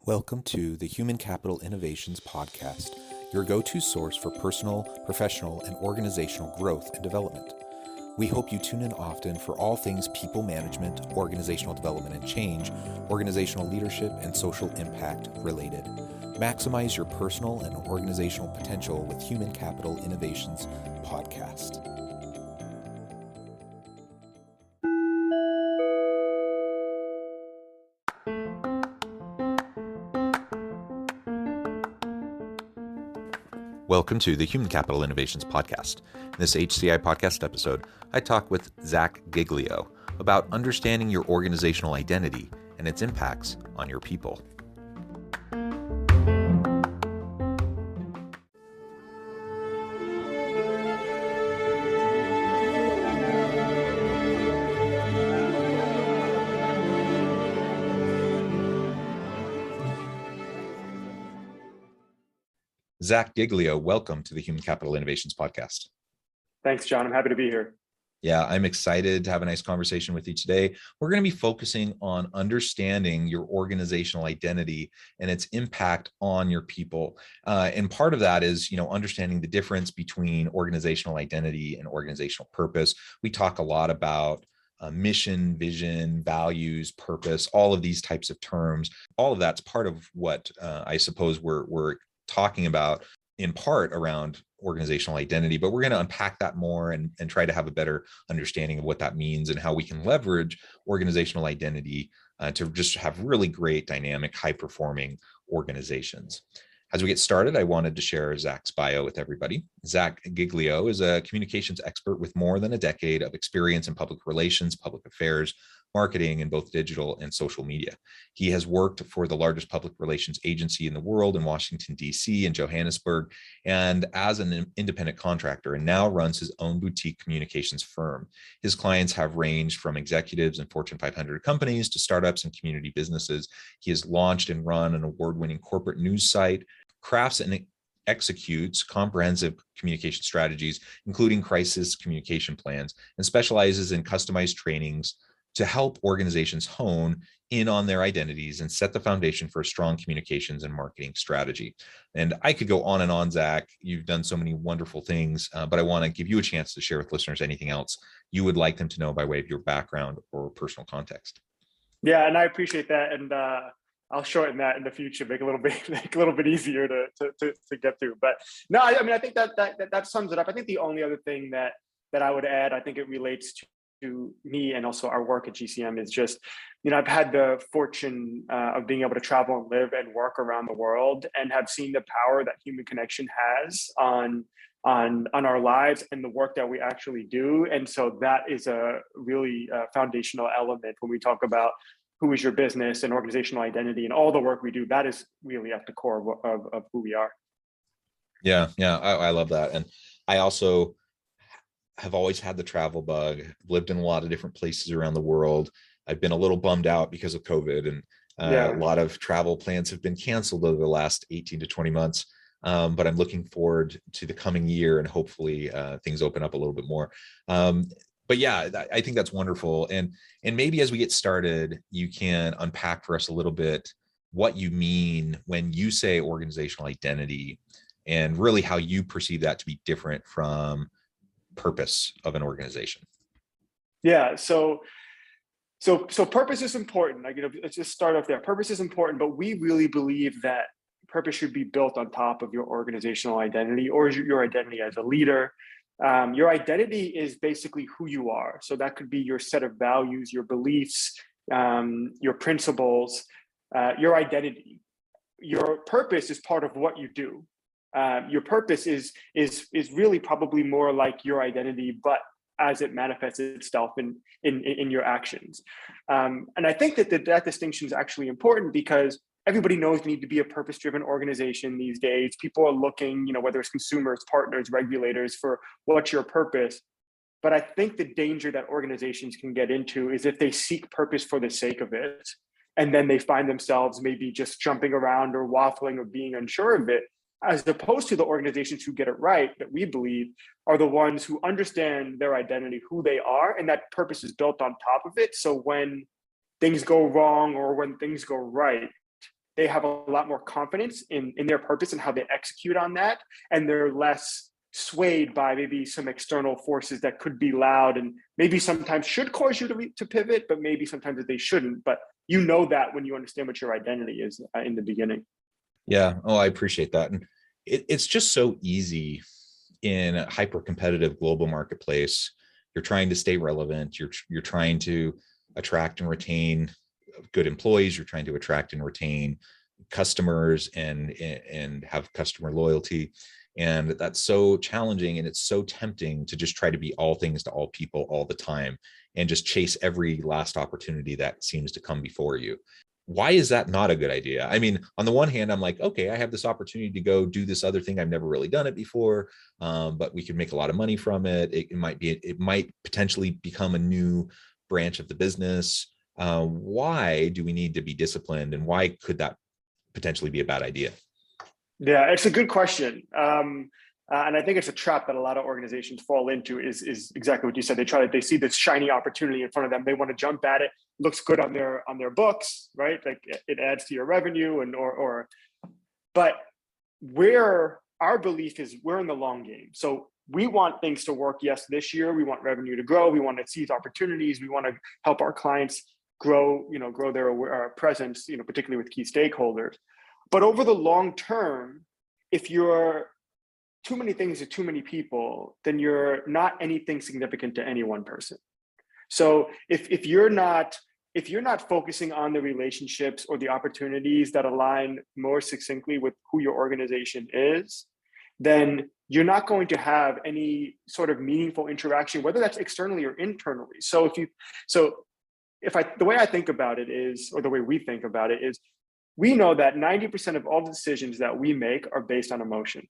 Welcome to the Human Capital Innovations Podcast, your go-to source for personal, professional, and organizational growth and development. We hope you tune in often for all things people management, organizational development and change, organizational leadership, and social impact related. Maximize your personal and organizational potential with Human Capital Innovations Podcast. Welcome to the Human Capital Innovations Podcast. In this HCI podcast episode, I talk with Zach Giglio about understanding your organizational identity and its impacts on your people. Zach Giglio, welcome to the Human Capital Innovations Podcast. Thanks, John. I'm happy to be here. Yeah, I'm excited to have a nice conversation with you today. We're going to be focusing on understanding your organizational identity and its impact on your people. And part of that is, understanding the difference between organizational identity and organizational purpose. We talk a lot about mission, vision, values, purpose, all of these types of terms. All of that's part of what I suppose we're talking about in part around organizational identity, but we're going to unpack that more and try to have a better understanding of what that means and how we can leverage organizational identity to just have really great, dynamic, high-performing organizations. As we get started, I wanted to share Zach's bio with everybody. Zach Giglio is a communications expert with more than a decade of experience in public relations, public affairs, marketing in both digital and social media. He has worked for the largest public relations agency in the world in Washington, D.C. and Johannesburg, and as an independent contractor, and now runs his own boutique communications firm. His clients have ranged from executives in Fortune 500 companies to startups and community businesses. He has launched and run an award-winning corporate news site, crafts and executes comprehensive communication strategies, including crisis communication plans, and specializes in customized trainings to help organizations hone in on their identities and set the foundation for a strong communications and marketing strategy. And I could go on and on, Zach. You've done so many wonderful things, but I want to give you a chance to share with listeners anything else you would like them to know by way of your background or personal context. Yeah, and I appreciate that. And I'll shorten that in the future, make a little bit easier to get through. But no, I mean, I think that sums it up. I think the only other thing that I would add, I think it relates to me and also our work at GCM is just, I've had the fortune of being able to travel and live and work around the world and have seen the power that human connection has on our lives and the work that we actually do. And so that is a really foundational element when we talk about who is your business and organizational identity and all the work we do. That is really at the core of who we are. Yeah, I love that. And I also have always had the travel bug, lived in a lot of different places around the world. I've been a little bummed out because of COVID, and a lot of travel plans have been canceled over the last 18 to 20 months. But I'm looking forward to the coming year and hopefully things open up a little bit more. But yeah, I think that's wonderful. And maybe as we get started, you can unpack for us a little bit what you mean when you say organizational identity and really how you perceive that to be different from purpose of an organization. Yeah. So purpose is important. Let's just start off there. Purpose is important, but we really believe that purpose should be built on top of your organizational identity or your identity as a leader. Your identity is basically who you are. So that could be your set of values, your beliefs, your principles, your identity. Your purpose is part of what you do. Your purpose is really probably more like your identity, but as it manifests itself in your actions. And I think that distinction is actually important because everybody knows you need to be a purpose-driven organization these days. People are looking, whether it's consumers, partners, regulators, for what's your purpose. But I think the danger that organizations can get into is if they seek purpose for the sake of it, and then they find themselves maybe just jumping around or waffling or being unsure of it, as opposed to the organizations who get it right, that we believe are the ones who understand their identity, who they are, and that purpose is built on top of it. So when things go wrong or when things go right, they have a lot more confidence in their purpose and how they execute on that. And they're less swayed by maybe some external forces that could be loud and maybe sometimes should cause you to pivot, but maybe sometimes they shouldn't. But you know that when you understand what your identity is in the beginning. Yeah. Oh, I appreciate that. And it's just so easy in a hyper competitive global marketplace. You're trying to stay relevant. You're trying to attract and retain good employees. You're trying to attract and retain customers and have customer loyalty. And that's so challenging, and it's so tempting to just try to be all things to all people all the time and just chase every last opportunity that seems to come before you. Why is that not a good idea? I mean, on the one hand, I'm like, okay, I have this opportunity to go do this other thing. I've never really done it before, but we could make a lot of money from it. It might potentially become a new branch of the business. Why do we need to be disciplined, and why could that potentially be a bad idea? Yeah, it's a good question. And I think it's a trap that a lot of organizations fall into is exactly what you said. They see this shiny opportunity in front of them. They want to jump at it. Looks good on their books, right? Like it adds to your revenue but where our belief is we're in the long game. So we want things to work. Yes, this year we want revenue to grow. We want to seize opportunities. We want to help our clients grow their presence, particularly with key stakeholders. But over the long term, if you're too many things to too many people, then you're not anything significant to any one person. So if you're not focusing on the relationships or the opportunities that align more succinctly with who your organization is, then you're not going to have any sort of meaningful interaction, whether that's externally or internally. The way I think about it is, or the way we think about it is, we know that 90% of all the decisions that we make are based on emotion.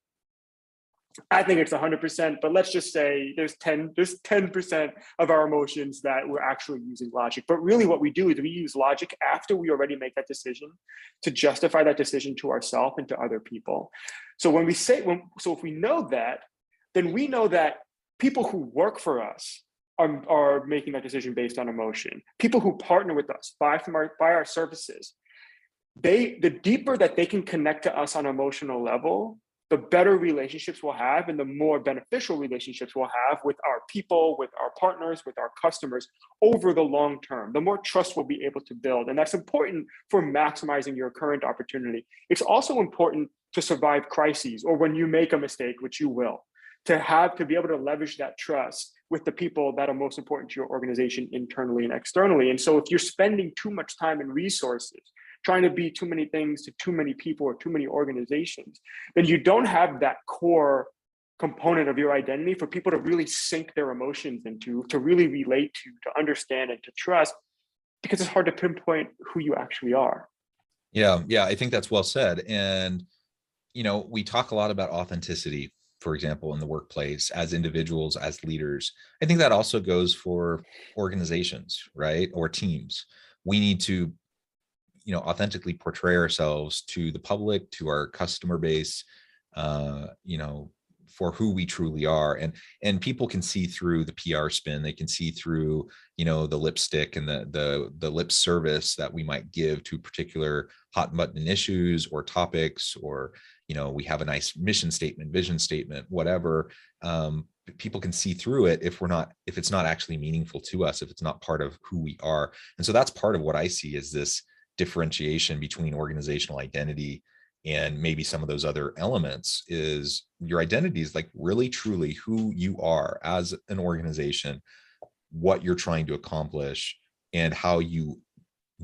I think it's 100%, but let's just say there's 10% of our emotions that we're actually using logic. But really what we do is we use logic after we already make that decision to justify that decision to ourselves and to other people. So if we know that, then we know that people who work for us are making that decision based on emotion. People who partner with us, buy our services, the deeper that they can connect to us on an emotional level, the better relationships we'll have and the more beneficial relationships we'll have with our people, with our partners, with our customers over the long term. The more trust we'll be able to build. And that's important for maximizing your current opportunity. It's also important to survive crises, or when you make a mistake, which you will, to be able to leverage that trust with the people that are most important to your organization internally and externally. And so if you're spending too much time and resources trying to be too many things to too many people or too many organizations, then you don't have that core component of your identity for people to really sink their emotions into, to really relate to understand and to trust, because it's hard to pinpoint who you actually are. Yeah, I think that's well said. And, we talk a lot about authenticity, for example, in the workplace, as individuals, as leaders. I think that also goes for organizations, right? Or teams. We need to authentically portray ourselves to the public, to our customer base, for who we truly are. And people can see through the PR spin. They can see through, the lipstick and the lip service that we might give to particular hot button issues or topics, or, we have a nice mission statement, vision statement, whatever. People can see through it if it's not actually meaningful to us, if it's not part of who we are. And so that's part of what I see is this differentiation between organizational identity and maybe some of those other elements. Is your identity is like really truly who you are as an organization, what you're trying to accomplish, and how you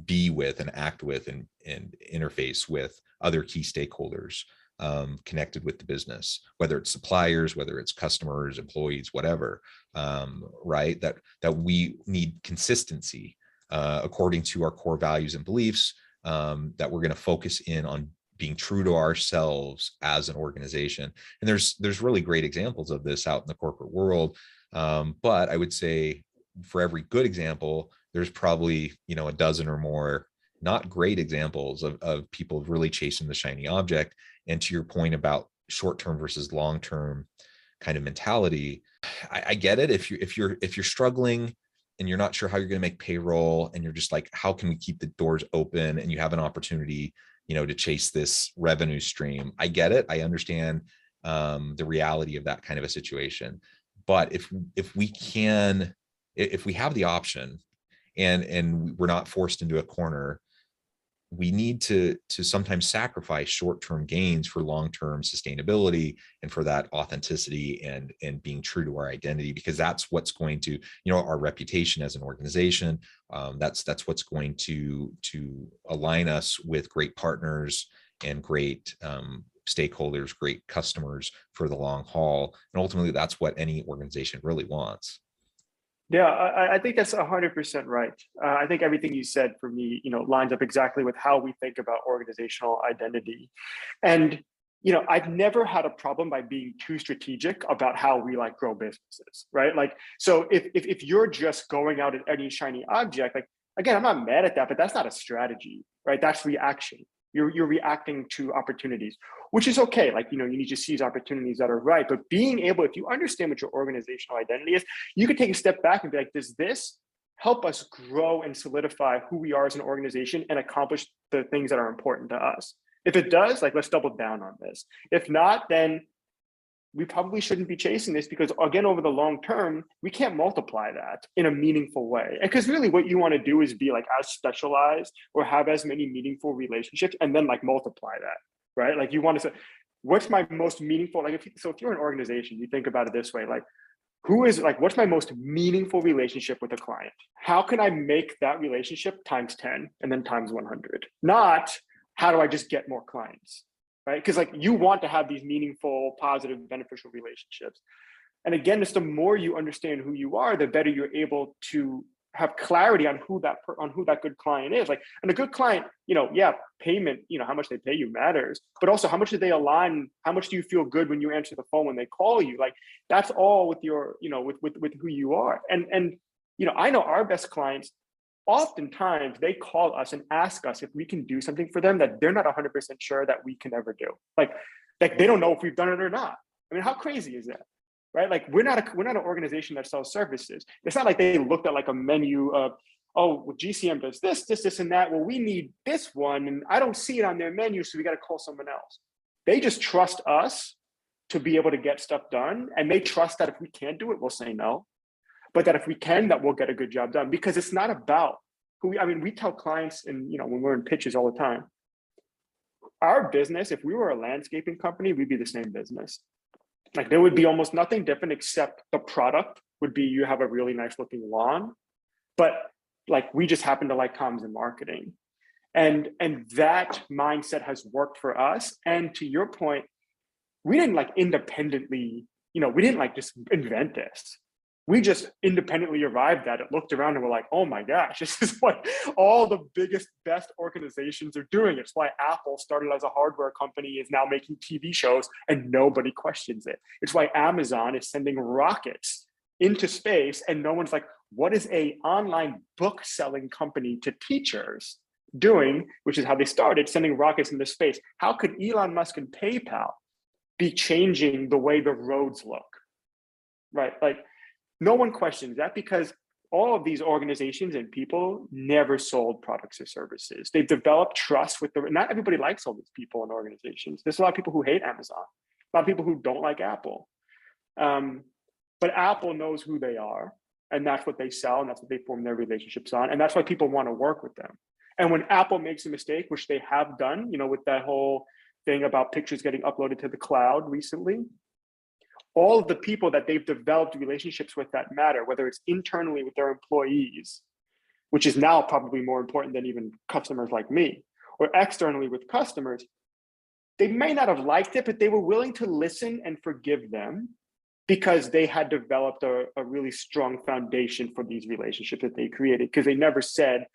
be with and act with and interface with other key stakeholders connected with the business, whether it's suppliers, whether it's customers, employees, whatever, right? That we need consistency according to our core values and beliefs, that we're going to focus in on being true to ourselves as an organization. And there's really great examples of this out in the corporate world. But I would say for every good example, there's probably, a dozen or more not great examples of people really chasing the shiny object. And to your point about short-term versus long-term kind of mentality, I get it. If you're struggling and you're not sure how you're going to make payroll, and you're just like, how can we keep the doors open, and you have an opportunity, to chase this revenue stream. I get it. I understand the reality of that kind of a situation. But if we have the option and we're not forced into a corner, we need to sometimes sacrifice short-term gains for long-term sustainability and for that authenticity and being true to our identity, because that's what's going to, our reputation as an organization. That's what's going to align us with great partners and great stakeholders, great customers for the long haul. And ultimately, that's what any organization really wants. Yeah, I think that's 100% right. I think everything you said for me, lines up exactly with how we think about organizational identity. And, I've never had a problem by being too strategic about how we grow businesses, right? So if you're just going out at any shiny object, again, I'm not mad at that, but that's not a strategy, right? That's reaction. You're reacting to opportunities, which is okay. You need to seize opportunities that are right. But being able, if you understand what your organizational identity is, you could take a step back and be like, does this help us grow and solidify who we are as an organization and accomplish the things that are important to us? If it does, let's double down on this. If not, then we probably shouldn't be chasing this, because again, over the long term, we can't multiply that in a meaningful way. And because really what you want to do is be as specialized or have as many meaningful relationships and then multiply that, right? You want to say, what's my most meaningful, if you're an organization, you think about it this way, what's my most meaningful relationship with a client? How can I make that relationship times 10 and then times 100? Not how do I just get more clients? Right? Because you want to have these meaningful, positive, beneficial relationships. And again, just the more you understand who you are, the better you're able to have clarity on who that good client is. And a good client, payment, how much they pay you matters, but also how much do they align? How much do you feel good when you answer the phone when they call you? That's all with your, with who you are. And I know our best clients, oftentimes they call us and ask us if we can do something for them that they're not 100% sure that we can ever do. They don't know if we've done it or not. I mean, how crazy is that? Right? We're not an organization that sells services. It's not like they looked at a menu of, oh, well, GCM does this, and that. Well, we need this one, and I don't see it on their menu, so we got to call someone else. They just trust us to be able to get stuff done, and they trust that if we can't do it, we'll say no. But that if we can, that we'll get a good job done, because it's not about we tell clients, and when we're in pitches all the time, our business, if we were a landscaping company, we'd be the same business. There would be almost nothing different, except the product would be, you have a really nice looking lawn, but we just happen to like comms and marketing. And that mindset has worked for us. And to your point, we didn't independently, we didn't just invent this. We just independently arrived at it, looked around, and we're like, oh my gosh, this is what all the biggest, best organizations are doing. It's why Apple started as a hardware company, is now making TV shows, and nobody questions it. It's why Amazon is sending rockets into space, and no one's like, what is a online book selling company to teachers doing, which is how they started, sending rockets into space? How could Elon Musk and PayPal be changing the way the roads look, right? No one questions that, because all of these organizations and people never sold products or services. They've developed trust with not everybody likes all these people and organizations. There's a lot of people who hate Amazon, a lot of people who don't like Apple. But Apple knows who they are, and that's what they sell, and that's what they form their relationships on. And that's why people want to work with them. And when Apple makes a mistake, which they have done, with that whole thing about pictures getting uploaded to the cloud recently, all of the people that they've developed relationships with that matter, whether it's internally with their employees, which is now probably more important than even customers like me, or externally with customers, they may not have liked it, but they were willing to listen and forgive them, because they had developed a really strong foundation for these relationships that they created. Because they never said,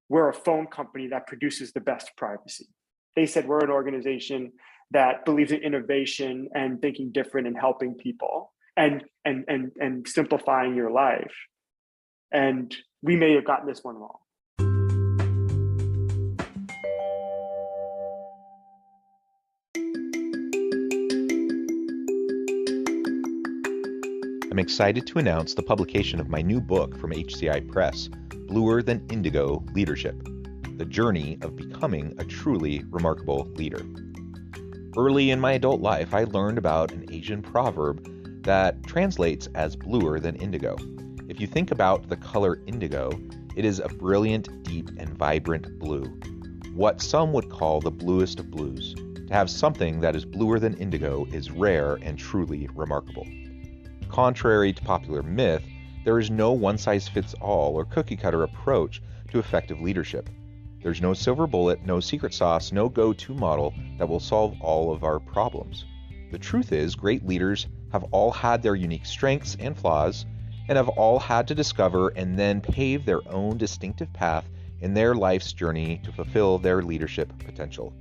we're a phone company that produces the best privacy. They said, we're an organization that believes in innovation and thinking different and helping people and simplifying your life. And we may have gotten this one wrong. I'm excited to announce the publication of my new book from HCI Press, Bluer Than Indigo Leadership. the journey of becoming a truly remarkable leader. Early in my adult life, I learned about an Asian proverb that translates as bluer than indigo. If you think about the color indigo, it is a brilliant, deep, and vibrant blue, what some would call the bluest of blues. To have something that is bluer than indigo is rare and truly remarkable. Contrary to popular myth, there is no one-size-fits-all or cookie-cutter approach to effective leadership. There's no silver bullet, no secret sauce, no go-to model that will solve all of our problems. The truth is, great leaders have all had their unique strengths and flaws, and have all had to discover and then pave their own distinctive path in their life's journey to fulfill their leadership potential.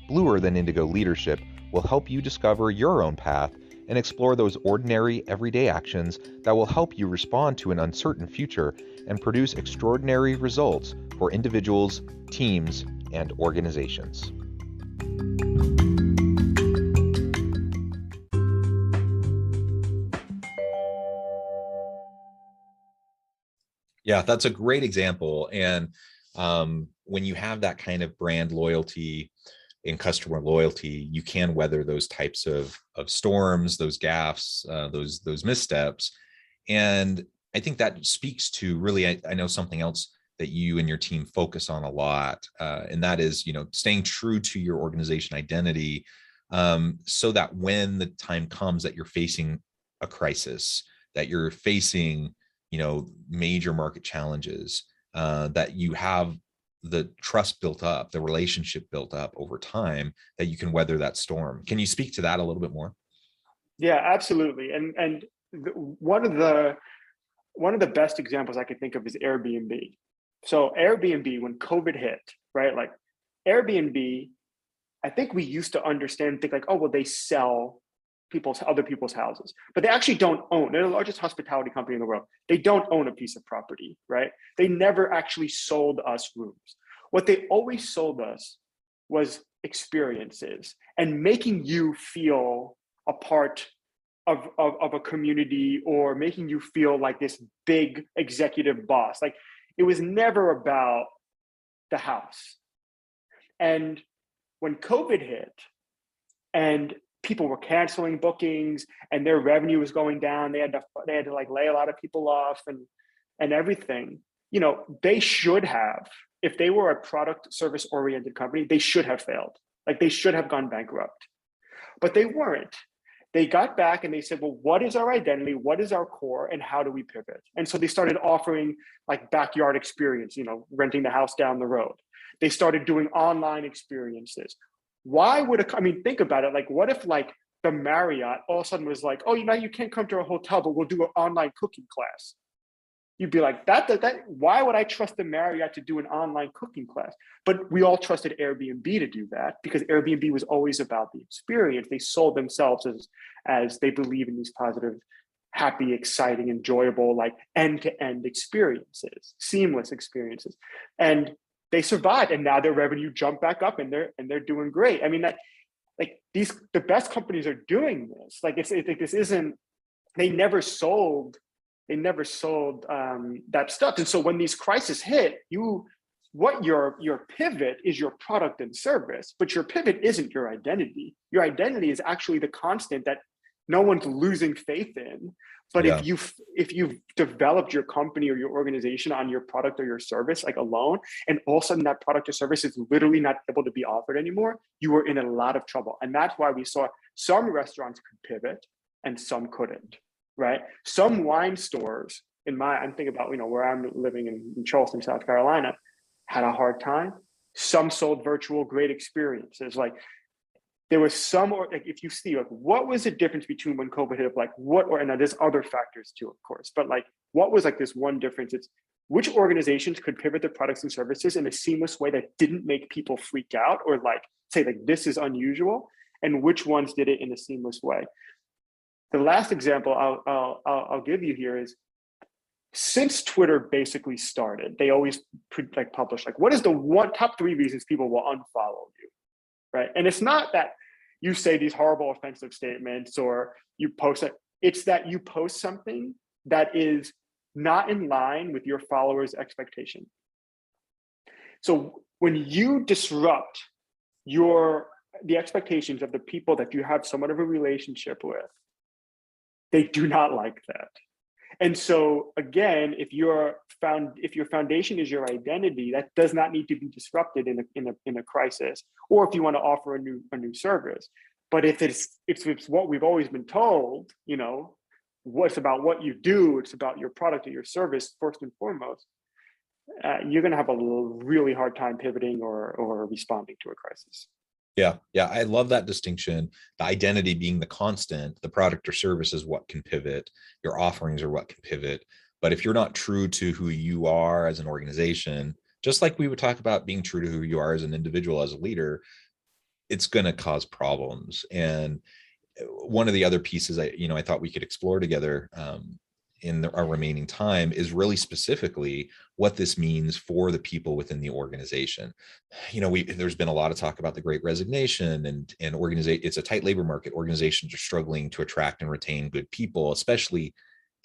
Bluer than indigo leadership will help you discover your own path and explore those ordinary, everyday actions that will help you respond to an uncertain future and produce extraordinary results for individuals, teams, and organizations. Yeah, that's a great example. And when you have that kind of brand loyalty and customer loyalty, you can weather those types of storms, those gaffes, those missteps. And I think that speaks to really, I know something else that you and your team focus on a lot, and that is, staying true to your organization identity, so that when the time comes that you're facing a crisis, that you're facing, major market challenges, that you have the trust built up, the relationship built up over time, that you can weather that storm. Can you speak to that a little bit more? Yeah, absolutely. And one of the best examples I could think of is Airbnb. So Airbnb, when COVID hit, right? Like Airbnb, I think we used to understand, think like, oh, well, they sell other people's houses, but they actually don't own. They're the largest hospitality company in the world. They don't own a piece of property, right? They never actually sold us rooms. What they always sold us was experiences and making you feel a part of a community, or making you feel like this big executive boss. Like it was never about the house. And when COVID hit and people were canceling bookings and their revenue was going down, they had to like lay a lot of people off and everything, they should have, if they were a product service oriented company, they should have failed. Like they should have gone bankrupt, but they weren't. They got back and they said, well, what is our identity? What is our core? And how do we pivot? And so they started offering like backyard experience, renting the house down the road. They started doing online experiences. Why would think about it. Like, what if like the Marriott all of a sudden was like, oh, you can't come to a hotel, but we'll do an online cooking class. You'd be like, that why would I trust the Marriott to do an online cooking class? But we all trusted Airbnb to do that because Airbnb was always about the experience. They sold themselves as they believe in these positive, happy, exciting, enjoyable, like end-to-end experiences, seamless experiences. And they survived, and now their revenue jumped back up, and they're doing great. I mean, the best companies are doing this. Like this isn't. They never sold that stuff. And so when these crises hit, your pivot is your product and service, but your pivot isn't your identity. Your identity is actually the constant that no one's losing faith in. But Yeah. if you've developed your company or your organization on your product or your service like alone, and all of a sudden that product or service is literally not able to be offered anymore, you are in a lot of trouble. And that's why we saw some restaurants could pivot and some couldn't, right? Some wine stores I'm thinking about, where I'm living in Charleston, South Carolina, had a hard time. Some sold virtual great experiences. Like there was some, or like if you see, like what was the difference between when COVID hit, like and now there's other factors too, of course, but like what was like this one difference? It's which organizations could pivot their products and services in a seamless way that didn't make people freak out or like say like this is unusual, and which ones did it in a seamless way. The last example I'll give you here is, since Twitter basically started, they always publish like what is the top 3 reasons people will unfollow you, right? And it's not that you say these horrible offensive statements or you post it. It's that you post something that is not in line with your followers' expectation. So when you disrupt the expectations of the people that you have somewhat of a relationship with, they do not like that. And so again, if your foundation is your identity, that does not need to be disrupted in a crisis, or if you want to offer a new service. But if it's what we've always been told, you know, what's about what you do, it's about your product or your service first and foremost, you're going to have a really hard time pivoting or responding to a crisis. Yeah. Yeah. I love that distinction. The identity being the constant, the product or service is what can pivot. Your offerings are what can pivot. But if you're not true to who you are as an organization, just like we would talk about being true to who you are as an individual, as a leader, it's going to cause problems. And one of the other pieces I thought we could explore together in our remaining time is really specifically what this means for the people within the organization. You know, there's been a lot of talk about the Great Resignation and it's a tight labor market. Organizations are struggling to attract and retain good people, especially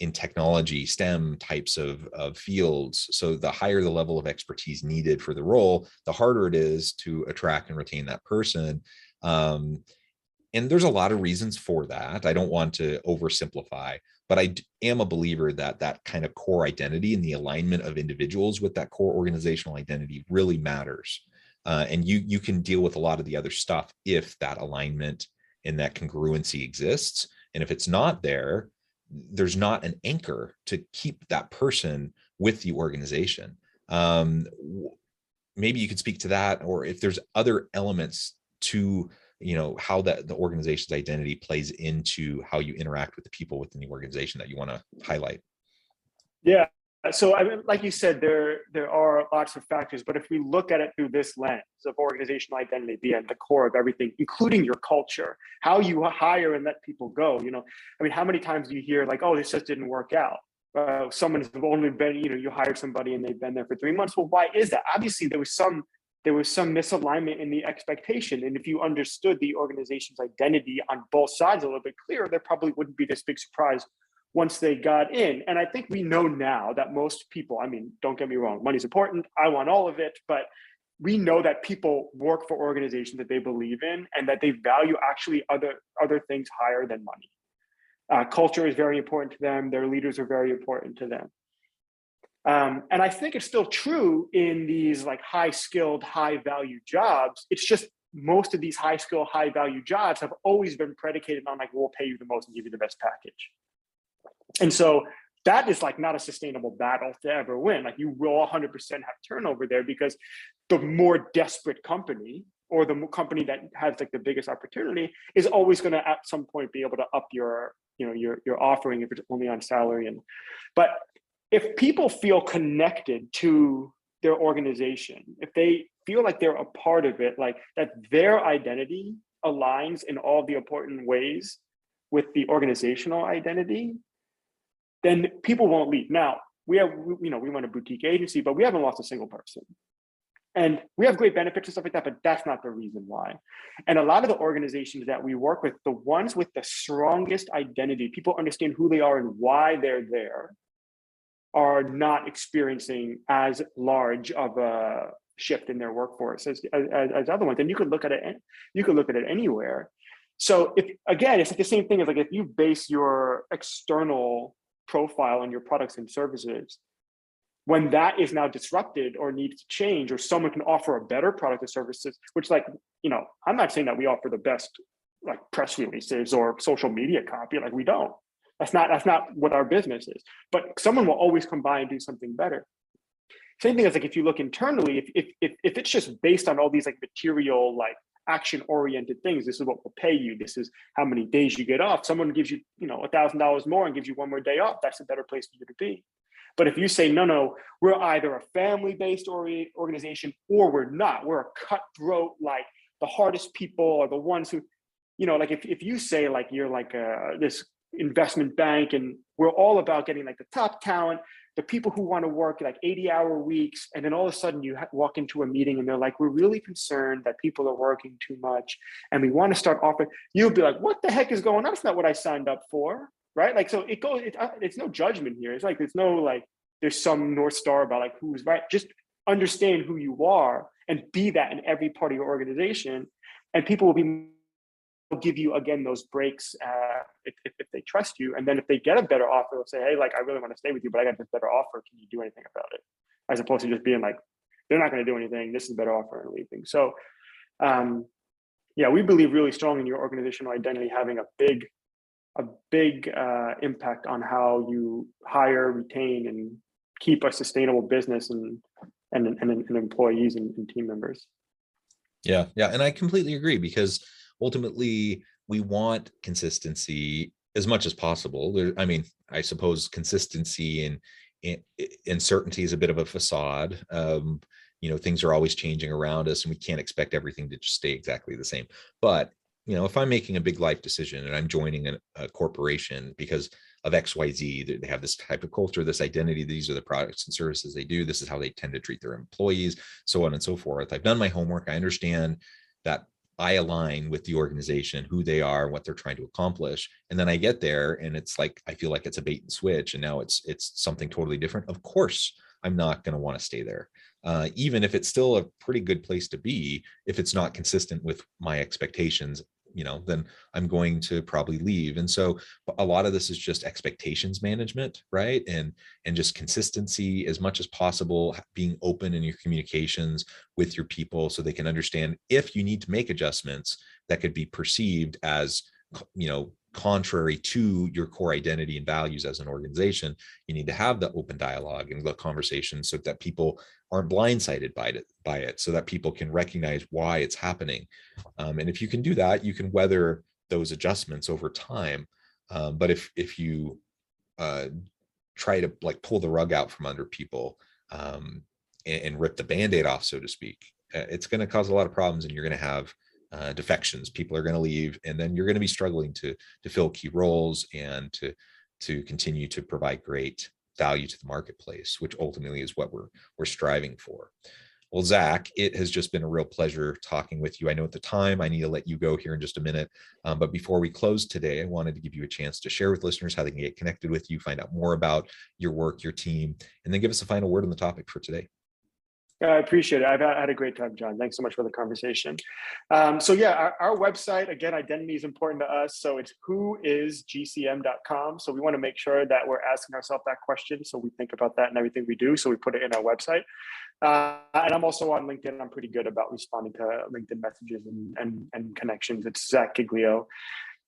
in technology, STEM types of fields. So the higher the level of expertise needed for the role, the harder it is to attract and retain that person. And there's a lot of reasons for that. I don't want to oversimplify, but I am a believer that that kind of core identity and the alignment of individuals with that core organizational identity really matters. And you can deal with a lot of the other stuff if that alignment and that congruency exists. And if it's not there, there's not an anchor to keep that person with the organization. Maybe you could speak to that, or if there's other elements to how the organization's identity plays into how you interact with the people within the organization that you want to highlight. Yeah. So I mean, like you said, there are lots of factors, but if we look at it through this lens of organizational identity being at the core of everything, including your culture, how you hire and let people go, I mean, how many times do you hear like, oh, this just didn't work out? Someone's only been, you hired somebody and they've been there for 3 months. Well, why is that? Obviously, there was some misalignment in the expectation. And if you understood the organization's identity on both sides a little bit clearer, there probably wouldn't be this big surprise once they got in. And I think we know now that most people, I mean, don't get me wrong, money's important. I want all of it, but we know that people work for organizations that they believe in and that they value actually other things higher than money. Culture is very important to them. Their leaders are very important to them. And I think it's still true in these like high-skilled, high-value jobs. It's just most of these high-skilled, high-value jobs have always been predicated on like, we'll pay you the most and give you the best package. And so that is like not a sustainable battle to ever win. Like you will 100% have turnover there because the more desperate company or the company that has like the biggest opportunity is always going to at some point be able to up your offering if it's only on salary. But if people feel connected to their organization, if they feel like they're a part of it, like that their identity aligns in all the important ways with the organizational identity, then people won't leave. Now, we run a boutique agency, but we haven't lost a single person. And we have great benefits and stuff like that, but that's not the reason why. And a lot of the organizations that we work with, the ones with the strongest identity, people understand who they are and why they're there, are not experiencing as large of a shift in their workforce as other ones. And you could look at it anywhere. So it's like the same thing as like if you base your external profile on your products and services, when that is now disrupted or needs to change, or someone can offer a better product or services, which like, I'm not saying that we offer the best like press releases or social media copy, like we don't. That's not what our business is. But someone will always come by and do something better. Same thing as like if you look internally, if it's just based on all these like material, like action-oriented things, this is what we'll pay you, this is how many days you get off. Someone gives you, $1,000 more and gives you one more day off, that's a better place for you to be. But if you say, no, we're either a family-based organization or we're not, we're a cutthroat, like the hardest people are the ones who, like if you say like you're like this investment bank and we're all about getting like the top talent, the people who want to work like 80-hour weeks, and then all of a sudden you walk into a meeting and they're like, we're really concerned that people are working too much and we want to start offering, you'll be like, what the heck is going on? That's not what I signed up for, right? Like, so it's no judgment here. It's like, there's no like, there's some North Star about like who's right. Just understand who you are and be that in every part of your organization. And people will give you, again, those breaks if they trust you. And then if they get a better offer, they'll say, hey, like, I really want to stay with you, but I got this better offer. Can you do anything about it? As opposed to just being like, they're not going to do anything. This is a better offer and leaving. So, yeah, we believe really strong in your organizational identity having a big impact on how you hire, retain, and keep a sustainable business and employees and team members. Yeah. And I completely agree, because ultimately we want consistency as much as possible. I mean, I suppose consistency and certainty is a bit of a facade. Things are always changing around us, and we can't expect everything to just stay exactly the same. But if I'm making a big life decision and I'm joining a corporation because of XYZ, they have this type of culture, this identity, these are the products and services they do, this is how they tend to treat their employees, so on and so forth. I've done my homework. I understand that I align with the organization, who they are, what they're trying to accomplish. And then I get there and it's like, I feel like it's a bait and switch. And now it's something totally different. Of course, I'm not going to want to stay there. Even if it's still a pretty good place to be, if it's not consistent with my expectations, then I'm going to probably leave. And so a lot of this is just expectations management, right? And just consistency as much as possible, being open in your communications with your people so they can understand if you need to make adjustments that could be perceived as, contrary to your core identity and values as an organization. You need to have the open dialogue and the conversation so that people aren't blindsided by it, so that people can recognize why it's happening. And if you can do that, you can weather those adjustments over time. But if you try to like pull the rug out from under people and rip the Band-Aid off, so to speak, it's going to cause a lot of problems, and you're going to have defections. People are going to leave, and then you're going to be struggling to fill key roles and to continue to provide great value to the marketplace, which ultimately is what we're striving for. Well, Zach, it has just been a real pleasure talking with you. I know at the time I need to let you go here in just a minute, but before we close today, I wanted to give you a chance to share with listeners how they can get connected with you, find out more about your work, your team, and then give us a final word on the topic for today. I appreciate it. I've had a great time, John. Thanks so much for the conversation. So yeah, our website, again, identity is important to us. So it's whoisgcm.com. So we want to make sure that we're asking ourselves that question. So we think about that in everything we do. So we put it in our website. And I'm also on LinkedIn. I'm pretty good about responding to LinkedIn messages and connections. It's Zach Giglio.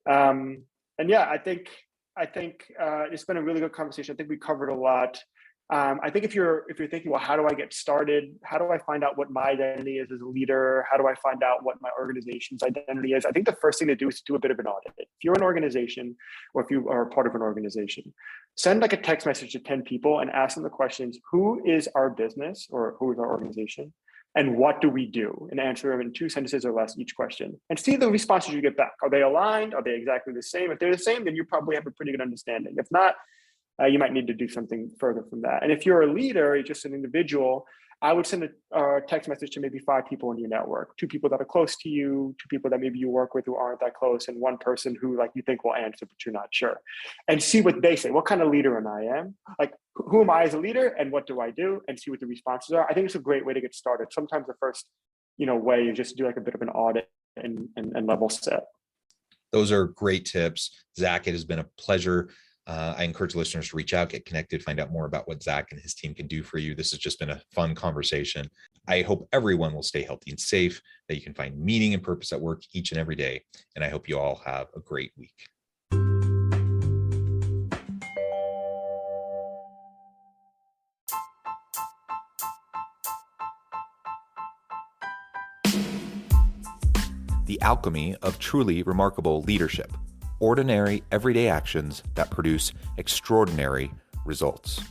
And yeah, I think it's been a really good conversation. I think we covered a lot. I think if you're thinking, well, how do I get started? How do I find out what my identity is as a leader? How do I find out what my organization's identity is? I think the first thing to do is to do a bit of an audit. If you're an organization, or if you are a part of an organization, send like a text message to 10 people and ask them the questions: who is our business, or who is our organization? And what do we do? And answer them in 2 sentences or less each question. And see the responses you get back. Are they aligned? Are they exactly the same? If they're the same, then you probably have a pretty good understanding. If not, you might need to do something further from that. And if you're a leader, you're just an individual, I would send a text message to maybe 5 people in your network: 2 people that are close to you, 2 people that maybe you work with who aren't that close, and 1 person who like you think will answer, but you're not sure. And see what they say. What kind of leader am I? Like, who am I as a leader, and what do I do? And see what the responses are. I think it's a great way to get started. Sometimes the first, way is just to do like a bit of an audit and level set. Those are great tips, Zach. It has been a pleasure. I encourage listeners to reach out, get connected, find out more about what Zach and his team can do for you. This has just been a fun conversation. I hope everyone will stay healthy and safe, that you can find meaning and purpose at work each and every day. And I hope you all have a great week. The alchemy of truly remarkable leadership. Ordinary, everyday actions that produce extraordinary results.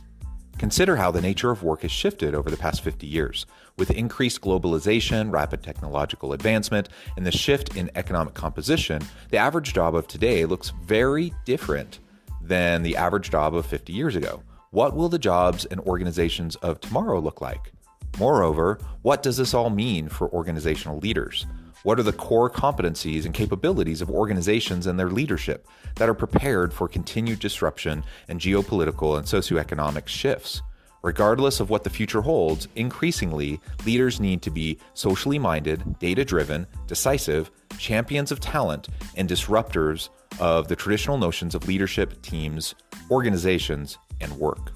Consider how the nature of work has shifted over the past 50 years. With increased globalization, rapid technological advancement, and the shift in economic composition, the average job of today looks very different than the average job of 50 years ago. What will the jobs and organizations of tomorrow look like? Moreover, what does this all mean for organizational leaders? What are the core competencies and capabilities of organizations and their leadership that are prepared for continued disruption and geopolitical and socioeconomic shifts? Regardless of what the future holds, increasingly, leaders need to be socially minded, data-driven, decisive, champions of talent, and disruptors of the traditional notions of leadership, teams, organizations, and work.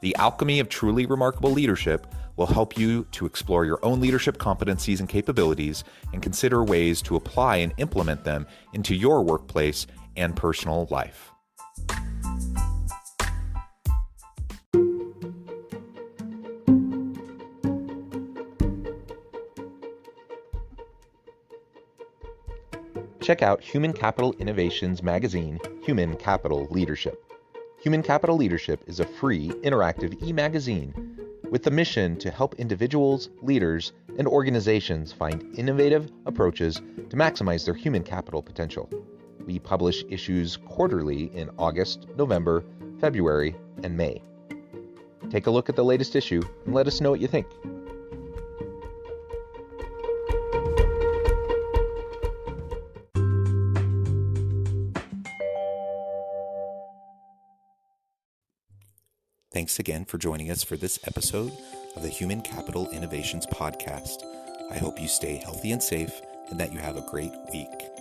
The alchemy of truly remarkable leadership will help you to explore your own leadership competencies and capabilities and consider ways to apply and implement them into your workplace and personal life. Check out Human Capital Innovations magazine, Human Capital Leadership. Human Capital Leadership is a free, interactive e-magazine with the mission to help individuals, leaders, and organizations find innovative approaches to maximize their human capital potential. We publish issues quarterly in August, November, February, and May. Take a look at the latest issue and let us know what you think. Thanks again for joining us for this episode of the Human Capital Innovations Podcast. I hope you stay healthy and safe and that you have a great week.